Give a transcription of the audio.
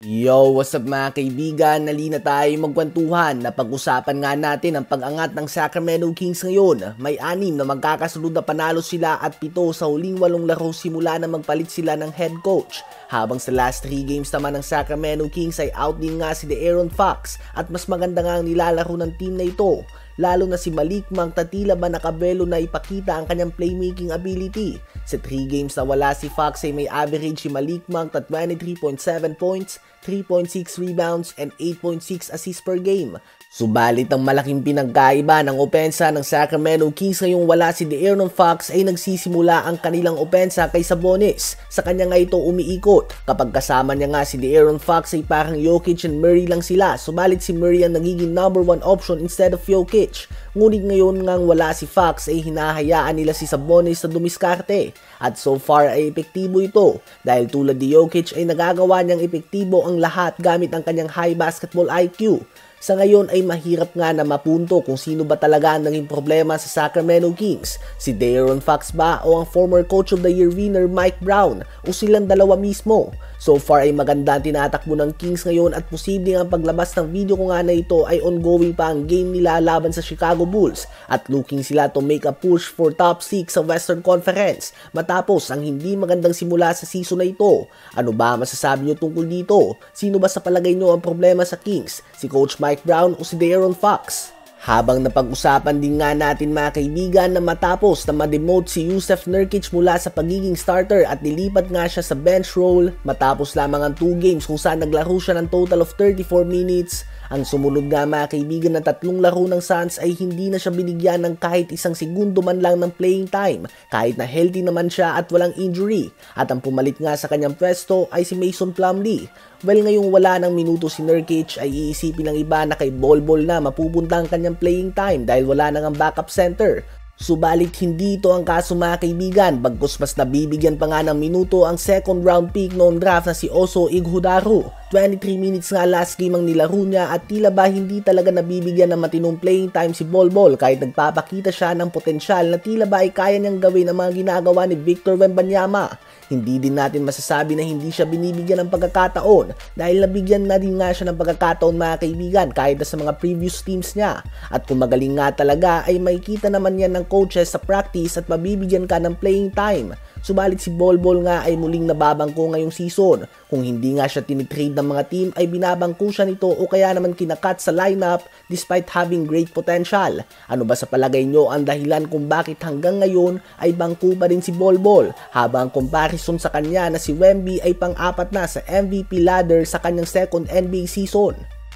Yo, what's up mga kaibigan? Nalina tayo magkwentuhan na pag-usapan nga natin ang pag-angat ng Sacramento Kings ngayon. May 6 na magkakasunod na panalo sila at 7 sa huling 8 laro simula na magpalit sila ng head coach. Habang sa last 3 games naman ng Sacramento Kings ay out din nga si De'Aaron Fox at mas maganda nga ang nilalaro ng team na ito. Lalo na si Malik Monk na tila ba nakabelo na ipakita ang kanyang playmaking ability. Sa 3 games na wala si Fox ay may average si Malik Monk na 23.7 points, 3.6 rebounds, and 8.6 assists per game. Subalit ang malaking pinagkaiba ng opensa ng Sacramento Kings ngayong wala si De'Aaron Fox ay nagsisimula ang kanilang opensa kay Sabonis. Sa kanya nga ito umiikot. Kapag kasama niya nga si De'Aaron Fox ay parang Jokic and Murray lang sila. Subalit si Murray ang nagiging number 1 option instead of Jokic. Ngunit ngayon ngang wala si Fox ay hinahayaan nila si Sabonis na dumiskarte. At so far ay epektibo ito. Dahil tulad ni Jokic ay nagagawa niyang epektibo ang lahat gamit ang kanyang high basketball IQ. Sa ngayon ay mahirap nga na mapunto kung sino ba talaga ang naging problema sa Sacramento Kings, si De'Aaron Fox ba o ang former Coach of the Year winner Mike Brown o silang dalawa mismo. So far ay maganda ang tinatakbo ng Kings ngayon at posibleng ang paglabas ng video ko nga na ito ay ongoing pa ang game nila laban sa Chicago Bulls at looking sila to make a push for top 6 sa Western Conference matapos ang hindi magandang simula sa season na ito. Ano ba masasabi nyo tungkol dito? Sino ba sa palagay nyo ang problema sa Kings? Si Coach Mike Brown o si De'Aaron Fox? Habang napag-usapan din nga natin mga kaibigan na matapos na ma-demote si Jusuf Nurkic mula sa pagiging starter at nilipat nga siya sa bench role matapos lamang ang 2 games kung saan naglaro siya ng total of 34 minutes. Ang sumunod nga mga kaibigan na 3 laro ng Suns ay hindi na siya binigyan ng kahit isang segundo man lang ng playing time kahit na healthy naman siya at walang injury. At ang pumalit nga sa kanyang pwesto ay si Mason Plumlee. Well ngayong wala ng minuto si Nurkic ay iisipin ng iba na kay Bol Bol na mapupunta ang kanyang playing time dahil wala nang ang backup center. Subalit hindi ito ang kaso mga kaibigan, bagkus mas nabibigyan pa nga ng minuto ang second round pick noong draft na si Oso Ighodaro. 23 minutes nga last game ang nilaro niya at tila ba hindi talaga nabibigyan ng matinong playing time si Bol Bol kahit nagpapakita siya ng potensyal na tila ba ay kaya niyang gawin ang mga ginagawa ni Victor Wembanyama. Hindi din natin masasabi na hindi siya binibigyan ng pagkakataon dahil nabigyan na din nga siya ng pagkakataon mga kaibigan kahit na sa mga previous teams niya. At kung magaling nga talaga ay makikita naman yan ng coaches sa practice at mabibigyan ka ng playing time. Subalit si Bol Bol nga ay muling nababangko ngayong season. Kung hindi nga siya tinitrade ng mga team ay binabangko siya nito o kaya naman kinakat sa lineup despite having great potential. Ano ba sa palagay nyo ang dahilan kung bakit hanggang ngayon ay bangko pa rin si Bol Bol habang comparison sa kanya na si Wemby ay pang-4 na sa MVP ladder sa kanyang second NBA season?